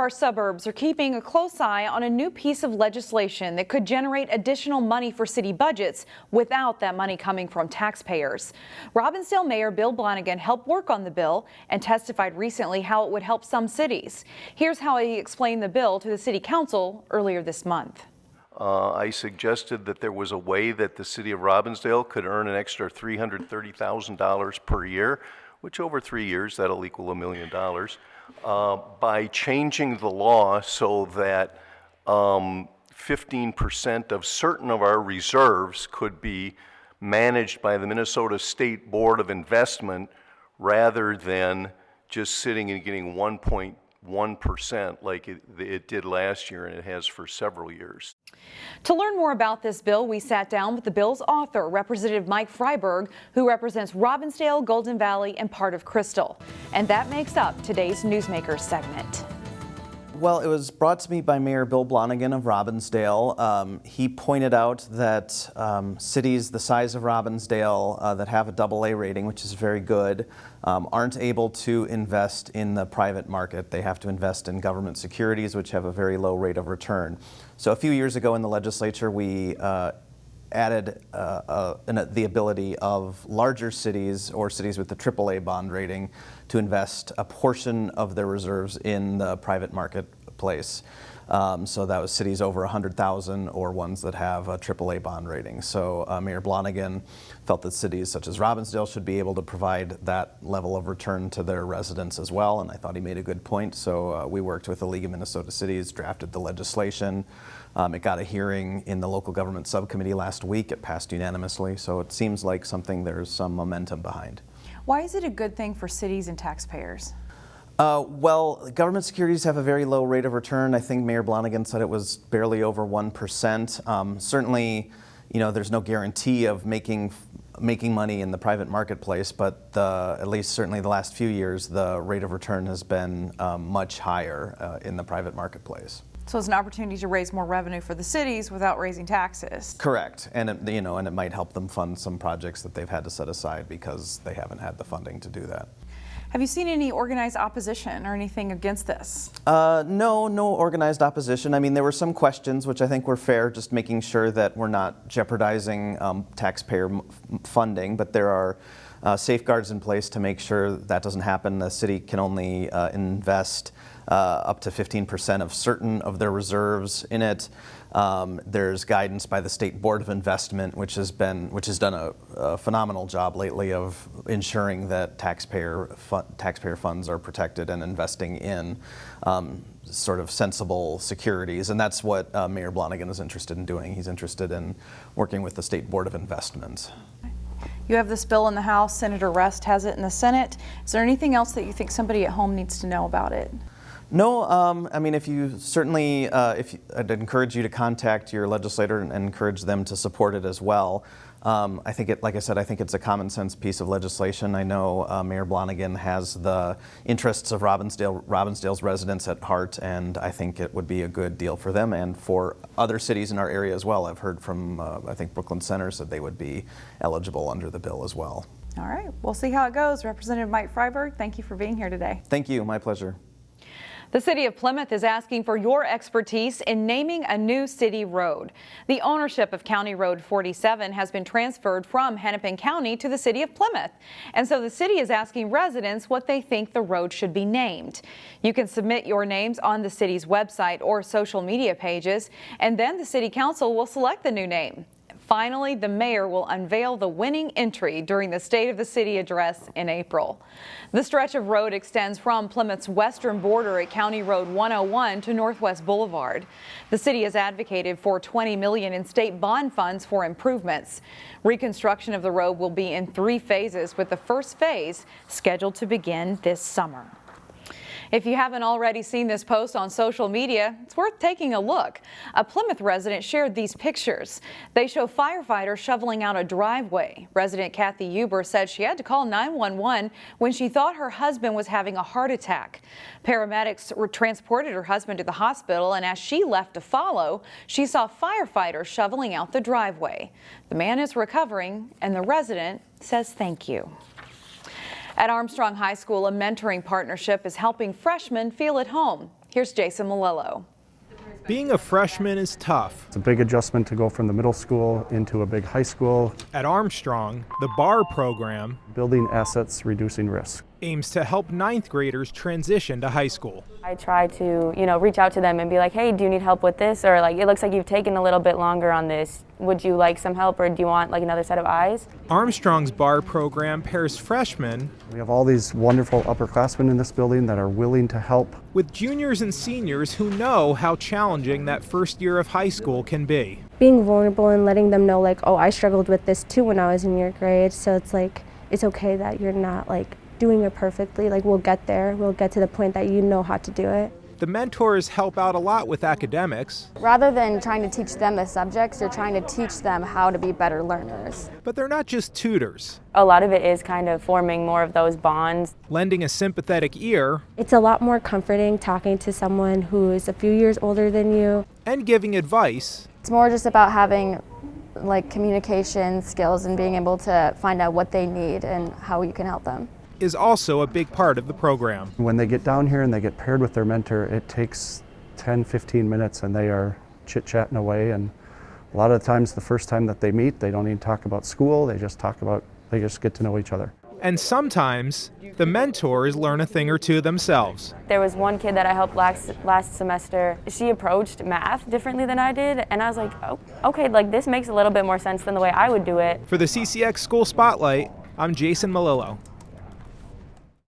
our suburbs are keeping a close eye on a new piece of legislation that could generate additional money for city budgets without that money coming from taxpayers. Robbinsdale Mayor Bill Blonigan helped work on the bill and testified recently how it would help some cities. Here's how he explained the bill to the City Council earlier this month. I suggested that there was a way that the city of Robbinsdale could earn an extra $330,000 per year, which over 3 years, that'll equal $1 million, by changing the law so that 15% of certain of our reserves could be managed by the Minnesota State Board of Investment rather than just sitting and getting 1.1% like it did last year, and it has for several years. To learn more about this bill, we sat down with the bill's author, Representative Mike Freiberg, who represents Robbinsdale, Golden Valley, and part of Crystal. And that makes up today's Newsmaker segment. Well, it was brought to me by Mayor Bill Blonigan of Robbinsdale. He pointed out that cities the size of Robbinsdale that have a AA rating, which is very good, aren't able to invest in the private market. They have to invest in government securities, which have a very low rate of return. So a few years ago in the legislature, we added the ability of larger cities or cities with the AAA bond rating to invest a portion of their reserves in the private marketplace. So that was cities over 100,000 or ones that have a AAA bond rating. So Mayor Blonigan felt that cities such as Robbinsdale should be able to provide that level of return to their residents as well, and I thought he made a good point. So we worked with the League of Minnesota Cities, drafted the legislation. It got a hearing in the local government subcommittee last week. It passed unanimously, so it seems like something there's some momentum behind. Why is it a good thing for cities and taxpayers? Well, government securities have a very low rate of return. I think Mayor Blonigan said it was barely over 1%. Certainly, you know, there's no guarantee of making money in the private marketplace, but at least certainly the last few years, the rate of return has been much higher in the private marketplace. So it's an opportunity to raise more revenue for the cities without raising taxes. Correct, and it might help them fund some projects that they've had to set aside because they haven't had the funding to do that. Have you seen any organized opposition or anything against this? No organized opposition. I mean, there were some questions, which I think were fair, just making sure that we're not jeopardizing taxpayer funding, but there are safeguards in place to make sure that doesn't happen. The city can only invest up to 15% of certain of their reserves in it. There's guidance by the State Board of Investment, which has done a phenomenal job lately of ensuring that taxpayer funds are protected and investing in sort of sensible securities, and that's what Mayor Blonigan is interested in doing. He's interested in working with the State Board of Investment. You have this bill in the House. Senator Rest has it in the Senate. Is there anything else that you think somebody at home needs to know about it? No, I mean, I'd encourage you to contact your legislator and encourage them to support it as well. I think like I said, I think it's a common sense piece of legislation. I know Mayor Blonigan has the interests of Robbinsdale's residents at heart, and I think it would be a good deal for them and for other cities in our area as well. I've heard from, I think Brooklyn Center said they would be eligible under the bill as well. All right, we'll see how it goes. Representative Mike Freiberg, thank you for being here today. Thank you, my pleasure. The City of Plymouth is asking for your expertise in naming a new city road. The ownership of County Road 47 has been transferred from Hennepin County to the City of Plymouth. And so the city is asking residents what they think the road should be named. You can submit your names on the city's website or social media pages, and then the City Council will select the new name. Finally, the mayor will unveil the winning entry during the State of the City address in April. The stretch of road extends from Plymouth's western border at County Road 101 to Northwest Boulevard. The city has advocated for $20 million in state bond funds for improvements. Reconstruction of the road will be in 3 phases, with the first phase scheduled to begin this summer. If you haven't already seen this post on social media, it's worth taking a look. A Plymouth resident shared these pictures. They show firefighters shoveling out a driveway. Resident Kathy Huber said she had to call 911 when she thought her husband was having a heart attack. Paramedics transported her husband to the hospital, and as she left to follow, she saw firefighters shoveling out the driveway. The man is recovering, and the resident says thank you. At Armstrong High School, a mentoring partnership is helping freshmen feel at home. Here's Jason Malillo. Being a freshman is tough. It's a big adjustment to go from the middle school into a big high school. At Armstrong, the BARR program Building assets, reducing risk. aims to help ninth graders transition to high school. I try to, reach out to them and be like, hey, do you need help with this? Or like, it looks like you've taken a little bit longer on this. Would you like some help, or do you want like another set of eyes? Armstrong's BARR program pairs freshmen We have all these wonderful upperclassmen in this building that are willing to help. with juniors and seniors who know how challenging that first year of high school can be. Being vulnerable and letting them know like, oh, I struggled with this too when I was in your grade, so it's like, it's okay that you're not like doing it perfectly. Like, we'll get there. We'll get to the point that you know how to do it. The mentors help out a lot with academics, Rather than trying to teach them the subjects, you're trying to teach them how to be better learners. but they're not just tutors. A lot of it is kind of forming more of those bonds. Lending a sympathetic ear It's a lot more comforting talking to someone who is a few years older than you. and giving advice It's more just about having like communication skills and being able to find out what they need and how you can help them. is also a big part of the program. When they get down here and they get paired with their mentor, it takes 10, 15 minutes and they are chit-chatting away. And a lot of the times, the first time that they meet, they don't even talk about school, they just get to know each other. And sometimes the mentors learn a thing or two themselves. There was one kid that I helped last semester. She approached math differently than I did, and I was like, oh, okay, like this makes a little bit more sense than the way I would do it. For the CCX School Spotlight, I'm Jason Malillo.